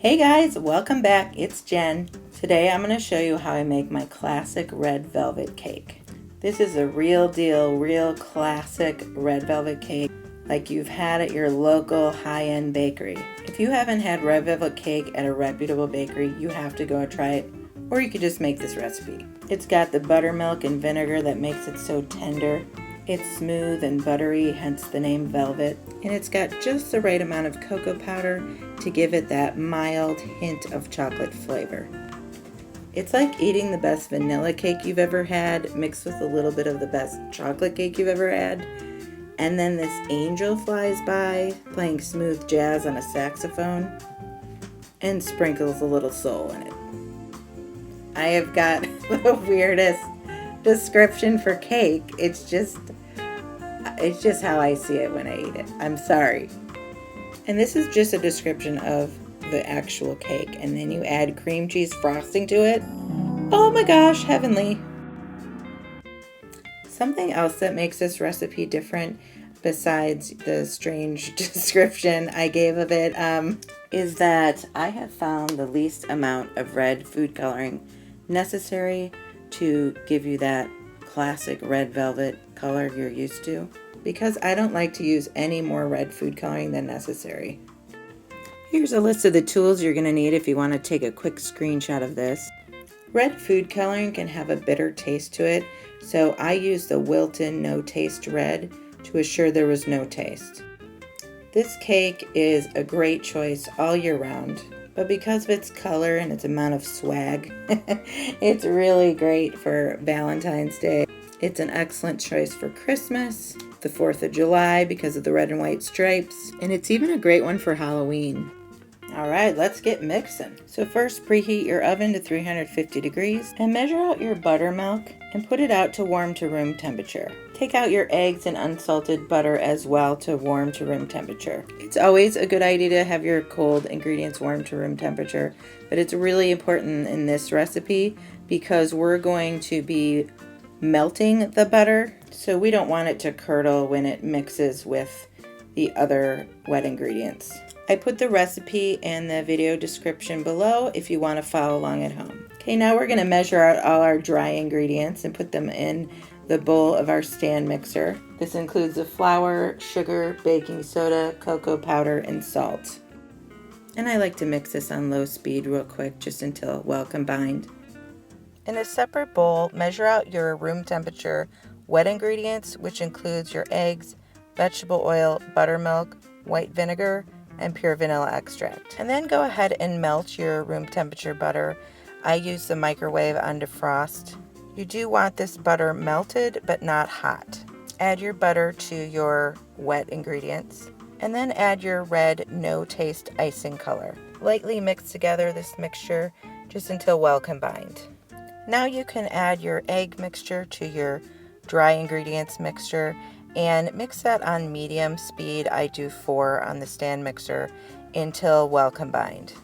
Hey guys, welcome back. It's Jen. Today I'm going to show you how I make my classic red velvet cake. This is a real deal, real classic red velvet cake like you've had at your local high-end bakery. If you haven't had red velvet cake at a reputable bakery, you have to go and try it, or you could just make this recipe. It's got the buttermilk and vinegar that makes it so tender. It's smooth and buttery, hence the name velvet, and it's got just the right amount of cocoa powder to give it that mild hint of chocolate flavor. It's like eating the best vanilla cake you've ever had mixed with a little bit of the best chocolate cake you've ever had, and then this angel flies by playing smooth jazz on a saxophone and sprinkles a little soul in it. I have got the weirdest description for cake. It's just how I see it when I eat it. I'm sorry. And this is just a description of the actual cake, and then you add cream cheese frosting to it. Oh my gosh, heavenly. Something else that makes this recipe different, besides the strange description I gave of it, is that I have found the least amount of red food coloring necessary to give you that classic red velvet color you're used to, because I don't like to use any more red food coloring than necessary. Here's a list of the tools you're going to need if you want to take a quick screenshot of this. Red food coloring can have a bitter taste to it, so I used the Wilton No Taste Red to assure there was no taste. This cake is a great choice all year round, but because of its color and its amount of swag, it's really great for Valentine's Day. It's an excellent choice for Christmas, the 4th of July because of the red and white stripes, and it's even a great one for Halloween. Alright, let's get mixing. So first, preheat your oven to 350 degrees and measure out your buttermilk and put it out to warm to room temperature. Take out your eggs and unsalted butter as well to warm to room temperature. It's always a good idea to have your cold ingredients warm to room temperature, but it's really important in this recipe because we're going to be melting the butter, so we don't want it to curdle when it mixes with the other wet ingredients. I put the recipe in the video description below if you want to follow along at home. Okay, now we're going to measure out all our dry ingredients and put them in the bowl of our stand mixer. This includes the flour, sugar, baking soda, cocoa powder, and salt. And I like to mix this on low speed real quick just until well combined. In a separate bowl, measure out your room temperature wet ingredients, which includes your eggs, vegetable oil, buttermilk, white vinegar, and pure vanilla extract. And then go ahead and melt your room temperature butter. I use the microwave on defrost. You do want this butter melted but not hot. Add your butter to your wet ingredients and then add your red no taste icing color. Lightly mix together this mixture just until well combined. Now you can add your egg mixture to your dry ingredients mixture and mix that on medium speed. I do 4 on the stand mixer until well combined.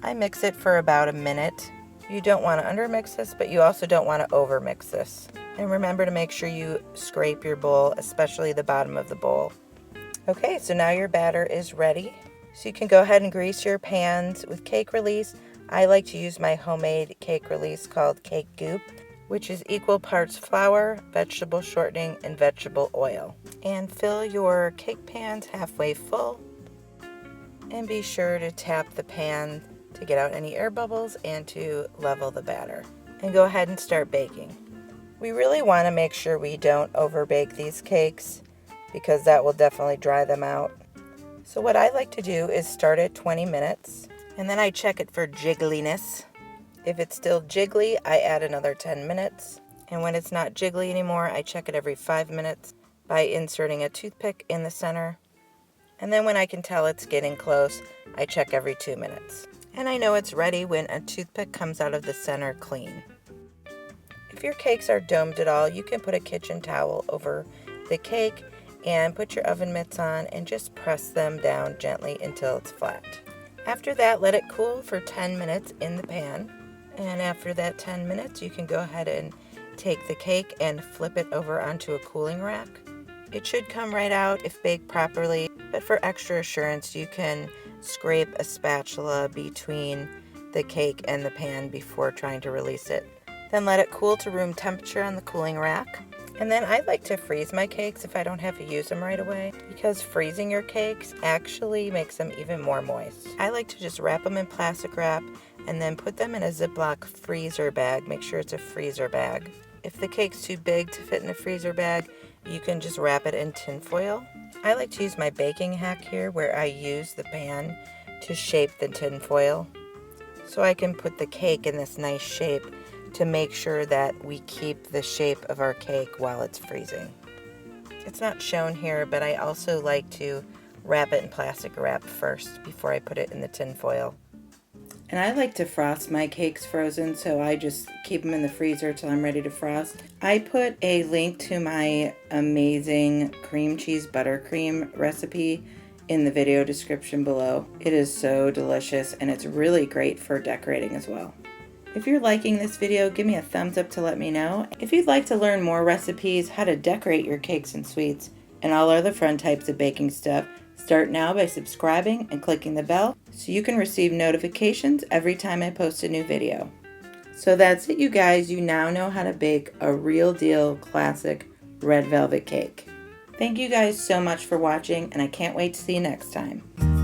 I mix it for about a minute. You don't want to undermix this, but you also don't want to overmix this. And remember to make sure you scrape your bowl, especially the bottom of the bowl. Okay, so now your batter is ready. So you can go ahead and grease your pans with cake release. I like to use my homemade cake release called Cake Goop, which is equal parts flour, vegetable shortening, and vegetable oil. And fill your cake pans halfway full. And be sure to tap the pan to get out any air bubbles and to level the batter. And go ahead and start baking. We really want to make sure we don't overbake these cakes because that will definitely dry them out. So what I like to do is start at 20 minutes and then I check it for jiggliness. If it's still jiggly, I add another 10 minutes. And when it's not jiggly anymore, I check it every 5 minutes by inserting a toothpick in the center. And then when I can tell it's getting close, I check every 2 minutes. And I know it's ready when a toothpick comes out of the center clean. If your cakes are domed at all, you can put a kitchen towel over the cake and put your oven mitts on and just press them down gently until it's flat. After that, let it cool for 10 minutes in the pan. And after that 10 minutes, you can go ahead and take the cake and flip it over onto a cooling rack. It should come right out if baked properly, but for extra assurance, you can scrape a spatula between the cake and the pan before trying to release it. Then let it cool to room temperature on the cooling rack. And then I like to freeze my cakes if I don't have to use them right away, because freezing your cakes actually makes them even more moist. I like to just wrap them in plastic wrap and then put them in a Ziploc freezer bag. Make sure it's a freezer bag. If the cake's too big to fit in a freezer bag, you can just wrap it in tin foil. I like to use my baking hack here where I use the pan to shape the tin foil, so I can put the cake in this nice shape to make sure that we keep the shape of our cake while it's freezing. It's not shown here, but I also like to wrap it in plastic wrap first before I put it in the tin foil. And I like to frost my cakes frozen, so I just keep them in the freezer till I'm ready to frost. I put a link to my amazing cream cheese buttercream recipe in the video description below. It is so delicious, and it's really great for decorating as well. If you're liking this video, give me a thumbs up to let me know. If you'd like to learn more recipes, how to decorate your cakes and sweets, and all other fun types of baking stuff, start now by subscribing and clicking the bell so you can receive notifications every time I post a new video. So that's it, you guys. You now know how to bake a real deal classic red velvet cake. Thank you guys so much for watching, and I can't wait to see you next time.